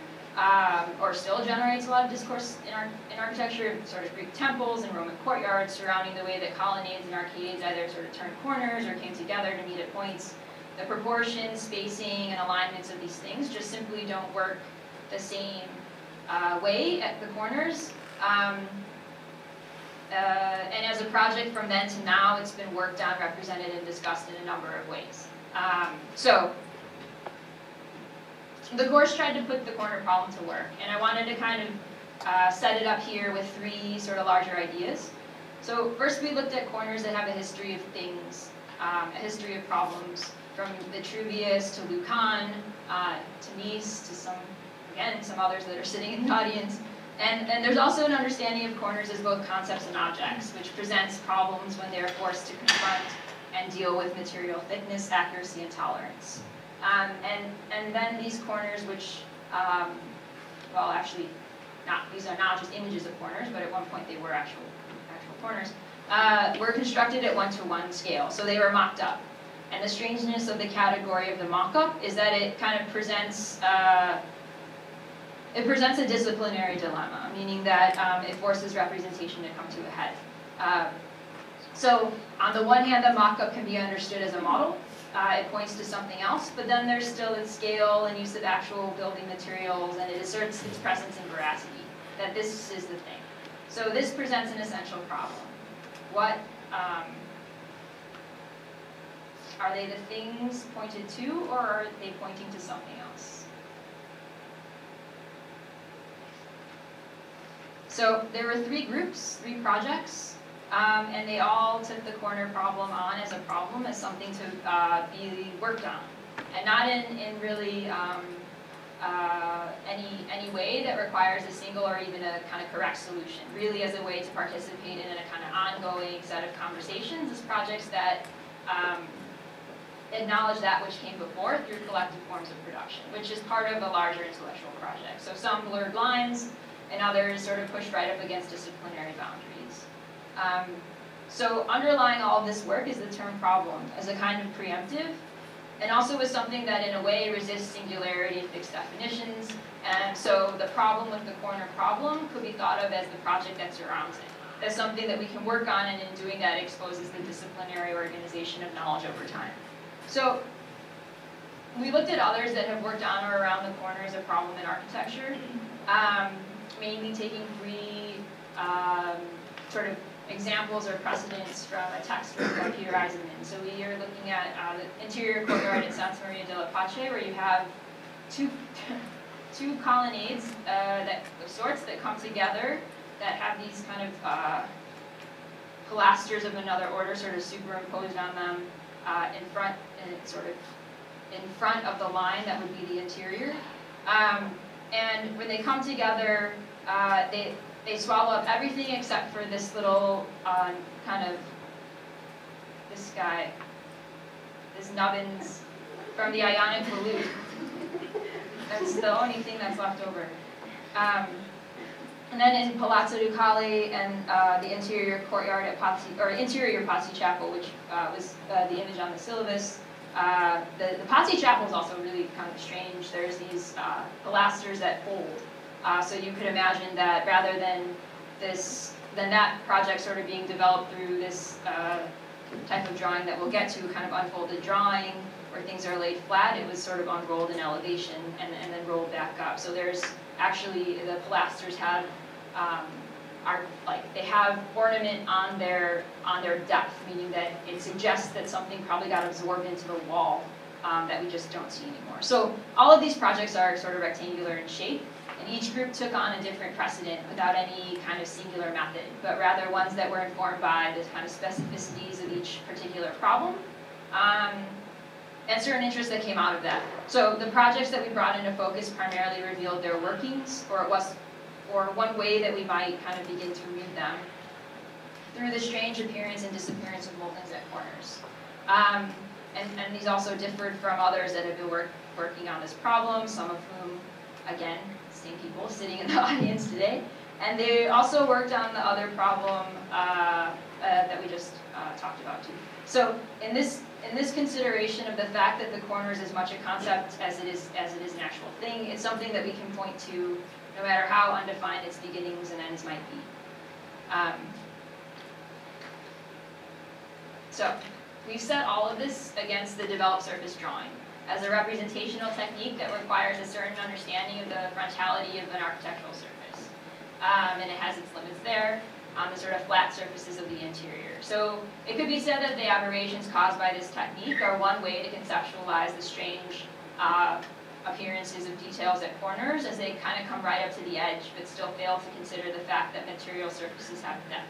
or still generates a lot of discourse in architecture, sort of Greek temples and Roman courtyards surrounding the way that colonnades and arcades either sort of turned corners or came together to meet at points. The proportions, spacing, and alignments of these things just simply don't work the same way at the corners. And as a project from then to now, it's been worked on, represented, and discussed in a number of ways. So the course tried to put the corner problem to work, and I wanted to kind of set it up here with three sort of larger ideas. So first we looked at corners that have a history of things, a history of problems, from Vitruvius to Lucan, to Nice, to some others that are sitting in the audience. And there's also an understanding of corners as both concepts and objects, which presents problems when they are forced to confront and deal with material thickness, accuracy, and tolerance. And then these corners, which, well, actually, these are not just images of corners, but at one point they were actual corners, were constructed at 1-to-1 scale, so they were mocked up. And the strangeness of the category of the mock-up is that it kind of presents a disciplinary dilemma, meaning that it forces representation to come to a head. So on the one hand, the mock-up can be understood as a model. It points to something else, but then there's still its scale and use of actual building materials, and it asserts its presence and veracity, that this is the thing. So this presents an essential problem. What are they the things pointed to, or are they pointing to something else? So there were three groups, three projects, and they all took the corner problem on as a problem, as something to be worked on, and not in really any way that requires a single or even a kind of correct solution, really as a way to participate in a kind of ongoing set of conversations as projects that acknowledge that which came before through collective forms of production, which is part of a larger intellectual project. So some blurred lines, and others sort of pushed right up against disciplinary boundaries. So underlying all of this work is the term problem as a kind of preemptive, and also as something that in a way resists singularity and fixed definitions. And so the problem with the corner problem could be thought of as the project that surrounds it. As something that we can work on, and in doing that exposes the disciplinary organization of knowledge over time. So we looked at others that have worked on or around the corner as a problem in architecture, mainly taking three sort of examples or precedents from a text from Peter Eisenman. So we are looking at the interior courtyard at Santa Maria della Pace, where you have two colonnades of sorts that come together that have these kind of pilasters of another order sort of superimposed on them in front of the line that would be the interior. And when they come together, they swallow up everything except for this little this guy, this nubbins from the Ionic volute. That's the only thing that's left over. And then in Palazzo Ducale and the interior courtyard at interior Pazzi Chapel, which was the image on the syllabus. The Pazzi Chapel is also really kind of strange. There's these pilasters that fold. So you could imagine that rather than that project sort of being developed through this type of drawing that we'll get to, kind of unfolded drawing, where things are laid flat, it was sort of unrolled in elevation and then rolled back up. So there's actually, the pilasters have they have ornament on their depth, meaning that it suggests that something probably got absorbed into the wall that we just don't see anymore. So all of these projects are sort of rectangular in shape, and each group took on a different precedent without any kind of singular method, but rather ones that were informed by the kind of specificities of each particular problem. and certain interests that came out of that. So the projects that we brought into focus primarily revealed their workings, or one way that we might kind of begin to read them, through the strange appearance and disappearance of moldings at corners. And these also differed from others that have been working on this problem, some of whom, again, same people sitting in the audience today. And they also worked on the other problem that we just talked about too. So in this consideration of the fact that the corner is as much a concept as it is an actual thing, it's something that we can point to no matter how undefined its beginnings and ends might be. So we've set all of this against the developed surface drawing as a representational technique that requires a certain understanding of the frontality of an architectural surface. And it has its limits there on the sort of flat surfaces of the interior. So it could be said that the aberrations caused by this technique are one way to conceptualize the strange appearances of details at corners as they kind of come right up to the edge, but still fail to consider the fact that material surfaces have depth.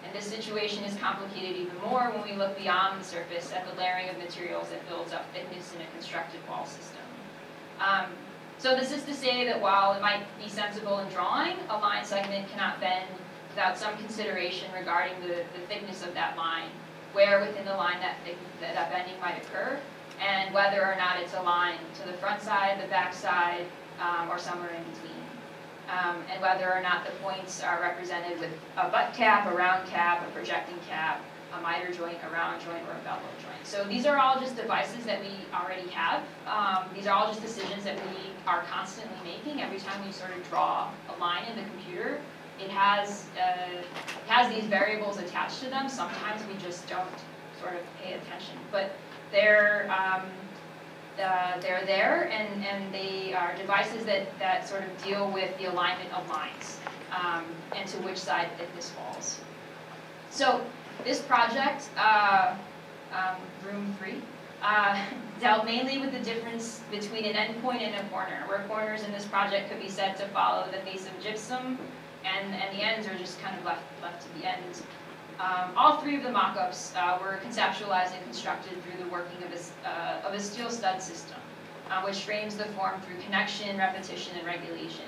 And this situation is complicated even more when we look beyond the surface at the layering of materials that builds up thickness in a constructed wall system. So this is to say that while it might be sensible in drawing, a line segment cannot bend without some consideration regarding the thickness of that line, where within the line that bending might occur, and whether or not it's aligned to the front side, the back side, or somewhere in between. And whether or not the points are represented with a butt cap, a round cap, a projecting cap, a miter joint, a round joint, or a bevel joint. So these are all just devices that we already have. These are all just decisions that we are constantly making every time we sort of draw a line in the computer. It has these variables attached to them. Sometimes we just don't sort of pay attention, but they're there, and they are devices that sort of deal with the alignment of lines and to which side thickness falls. So this project, Room 3, dealt mainly with the difference between an endpoint and a corner, where corners in this project could be said to follow the face of gypsum, and the ends are just kind of left to the ends. All three of the mock-ups were conceptualized and constructed through the working of a steel stud system, which frames the form through connection, repetition, and regulation.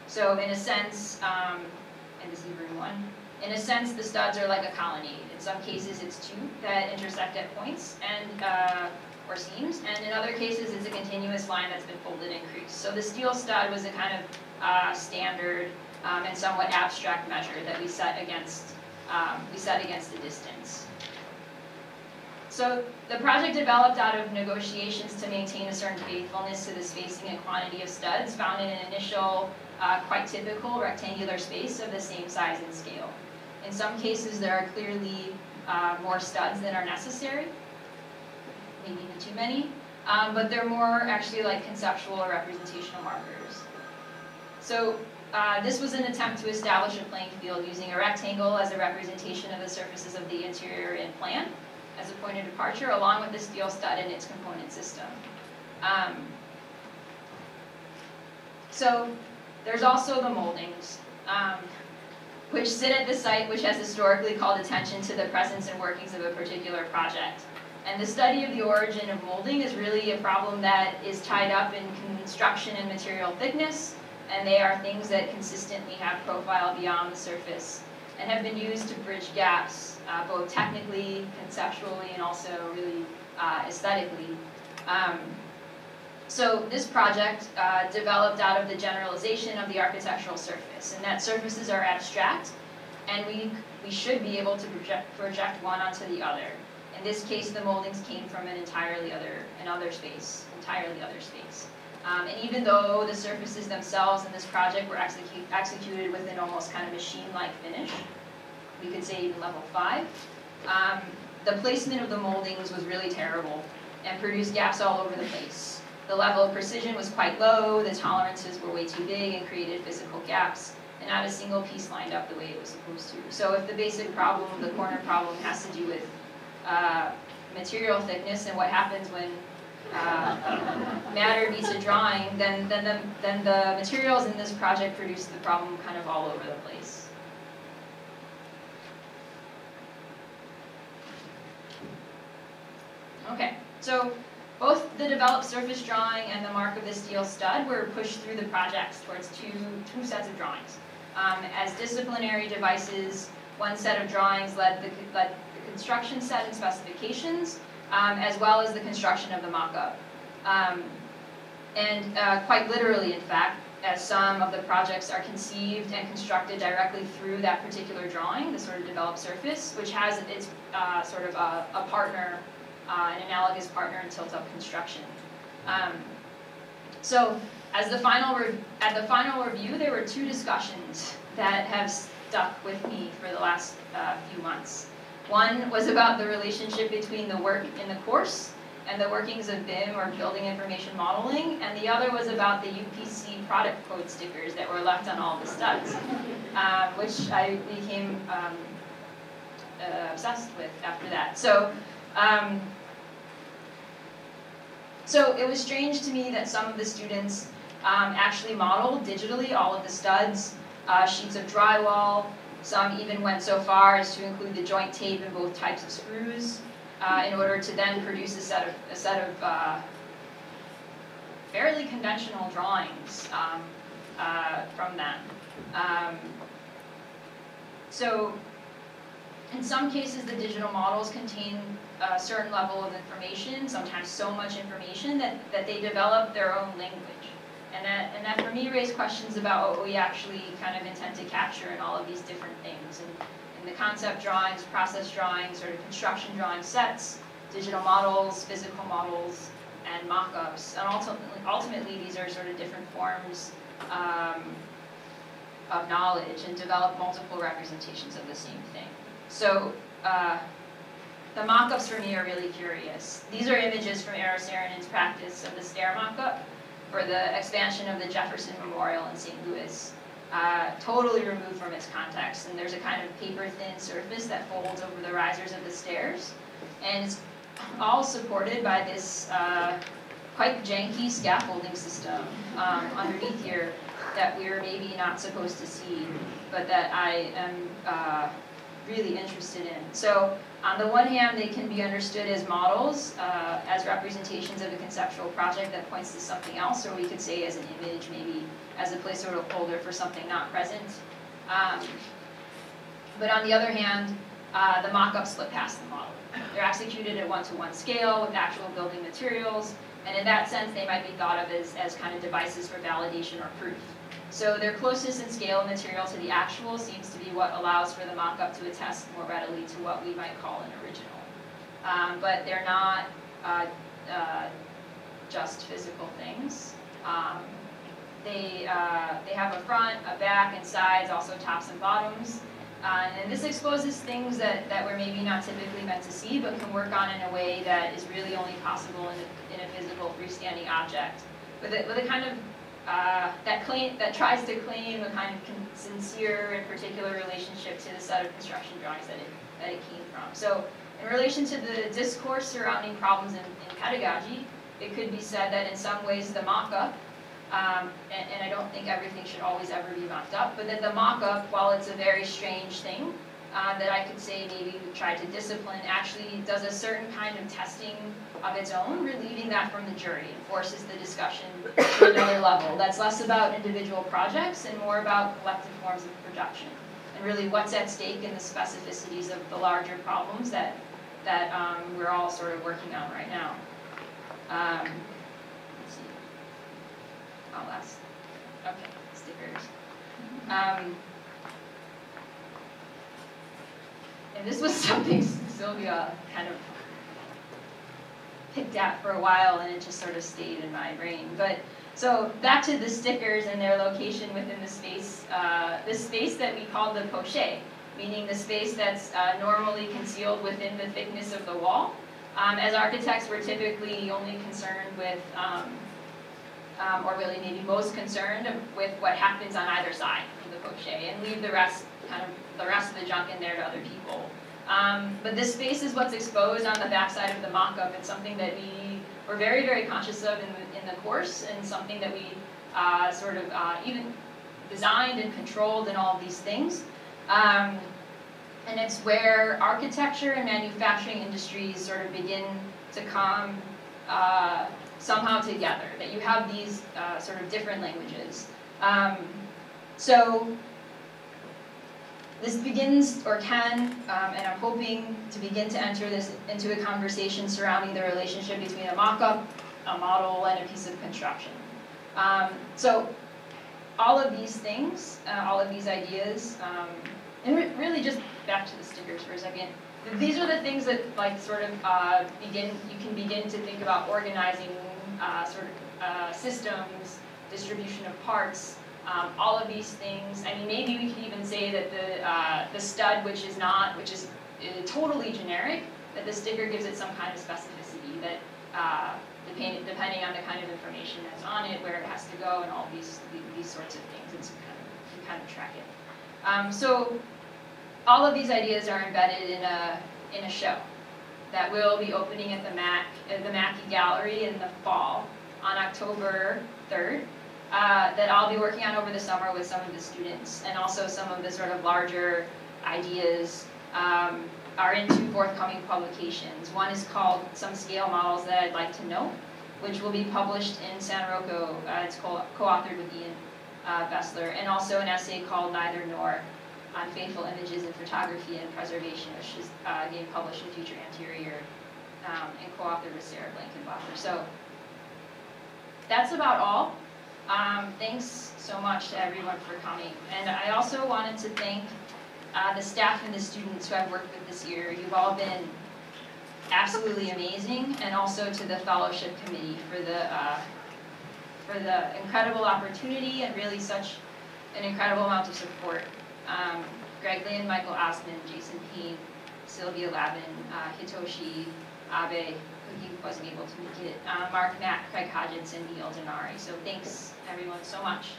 So in a sense, and this is room 1, in a sense the studs are like a colonnade. In some cases it's two that intersect at points and or seams, and in other cases it's a continuous line that's been folded and creased. So the steel stud was a kind of standard and somewhat abstract measure that we set against a distance. So the project developed out of negotiations to maintain a certain faithfulness to the spacing and quantity of studs found in an initial, quite typical rectangular space of the same size and scale. In some cases there are clearly more studs than are necessary, maybe even too many, but they're more actually like conceptual or representational markers. So this was an attempt to establish a playing field using a rectangle as a representation of the surfaces of the interior in plan as a point of departure, along with the steel stud and its component system. So there's also the moldings, which sit at the site which has historically called attention to the presence and workings of a particular project. And the study of the origin of molding is really a problem that is tied up in construction and material thickness, and they are things that consistently have profile beyond the surface and have been used to bridge gaps, both technically, conceptually, and also really aesthetically. So this project developed out of the generalization of the architectural surface, and that surfaces are abstract, and we should be able to project one onto the other. In this case, the moldings came from an entirely other space. And even though the surfaces themselves in this project were executed with an almost kind of machine-like finish, we could say even level 5, the placement of the moldings was really terrible and produced gaps all over the place. The level of precision was quite low, the tolerances were way too big and created physical gaps, and not a single piece lined up the way it was supposed to. So if the basic problem, the corner problem, has to do with material thickness and what happens when matter meets a drawing, then the materials in this project produce the problem kind of all over the place. Okay, so both the developed surface drawing and the mark of the steel stud were pushed through the projects towards two sets of drawings. As disciplinary devices, one set of drawings led the construction set and specifications, as well as the construction of the mock-up. Quite literally, in fact, as some of the projects are conceived and constructed directly through that particular drawing, the sort of developed surface, which has its sort of a partner, an analogous partner in tilt-up construction. So, at the final review, there were two discussions that have stuck with me for the last few months. One was about the relationship between the work in the course and the workings of BIM, or Building Information Modeling, and the other was about the UPC product code stickers that were left on all the studs, which I became obsessed with after that. So it was strange to me that some of the students actually modeled digitally all of the studs, sheets of drywall. Some even went so far as to include the joint tape in both types of screws, in order to then produce a set of fairly conventional drawings from that. So in some cases, the digital models contain a certain level of information, sometimes so much information that they develop their own language. And that for me raised questions about what we actually kind of intend to capture in all of these different things. And in the concept drawings, process drawings, sort of construction drawing sets, digital models, physical models, and mock-ups. And ultimately, these are sort of different forms of knowledge and develop multiple representations of the same thing. So the mock-ups for me are really curious. These are images from Eero Saarinen's practice of the stair mock-up for the expansion of the Jefferson Memorial in St. Louis. Totally removed from its context, and there's a kind of paper-thin surface that folds over the risers of the stairs, and it's all supported by this quite janky scaffolding system underneath here that we're maybe not supposed to see, but that I am really interested in. So on the one hand, they can be understood as models, as representations of a conceptual project that points to something else, or we could say as an image, maybe as a placeholder for something not present. But on the other hand, the mock-ups slip past the model. They're executed at one-to-one scale with actual building materials, and in that sense, they might be thought of as kind of devices for validation or proof. So their closest in scale and material to the actual seems to be what allows for the mock-up to attest more readily to what we might call an original. But they're not just physical things. They have a front, a back, and sides, also tops and bottoms. And this exposes things that we're maybe not typically meant to see, but can work on in a way that is really only possible in a physical freestanding object, with a kind of that tries to claim a kind of sincere and particular relationship to the set of construction drawings that it came from. So in relation to the discourse surrounding problems in pedagogy, it could be said that in some ways the mock-up, and I don't think everything should always ever be mocked up, but that the mock-up, while it's a very strange thing, that I could say maybe we try to discipline, actually does a certain kind of testing of its own, relieving that from the jury, and forces the discussion to another level. That's less about individual projects and more about collective forms of production, and really what's at stake in the specificities of the larger problems that we're all sort of working on right now. Let's see. Oh, last. Okay, stickers. And this was something Sylvia kind of picked at for a while, and it just sort of stayed in my brain. But so back to the stickers and their location within the space, this space that we call the poché, meaning the space that's normally concealed within the thickness of the wall. As architects, we're typically only concerned with, or really maybe most concerned with what happens on either side of the poché, and leave the rest of the junk in there to other people. But this space is what's exposed on the backside of the mock-up. It's something that we were very, very conscious of in the course, and something that we sort of even designed and controlled and all of these things. And it's where architecture and manufacturing industries sort of begin to come somehow together, that you have these sort of different languages. So this begins, or can, and I'm hoping to begin to enter this into a conversation surrounding the relationship between a mock-up, a model, and a piece of construction. So all of these things, all of these ideas, and really just back to the stickers for a second. These are the things that sort of you can begin to think about organizing sort of systems, distribution of parts, all of these things. I mean, maybe we could even say that the stud, which is totally generic, that the sticker gives it some kind of specificity, that depending on the kind of information that's on it, where it has to go, and all these sorts of things, you can kind of track it. So all of these ideas are embedded in a show that will be opening at the Mackey Gallery in the fall on October 3rd. That I'll be working on over the summer with some of the students, and also some of the sort of larger ideas are in 2 forthcoming publications. One is called Some Scale Models That I'd Like to Know, which will be published in San Rocco. It's co-authored with Erin Besler, and also an essay called Neither Nor on Faithful Images in Photography and Preservation, which is being published in Future Anterior and co-authored with Sarah Blankenbacher. So that's about all. Thanks so much to everyone for coming. And I also wanted to thank the staff and the students who I've worked with this year. You've all been absolutely amazing, and also to the fellowship committee for the incredible opportunity and really such an incredible amount of support. Greg Lynn, Michael Osman, Jason Payne, Sylvia Lavin, Hitoshi Abe, who he wasn't able to make it, Mark Mack, Craig Hodgins, and Neil Denari. So thanks everyone so much.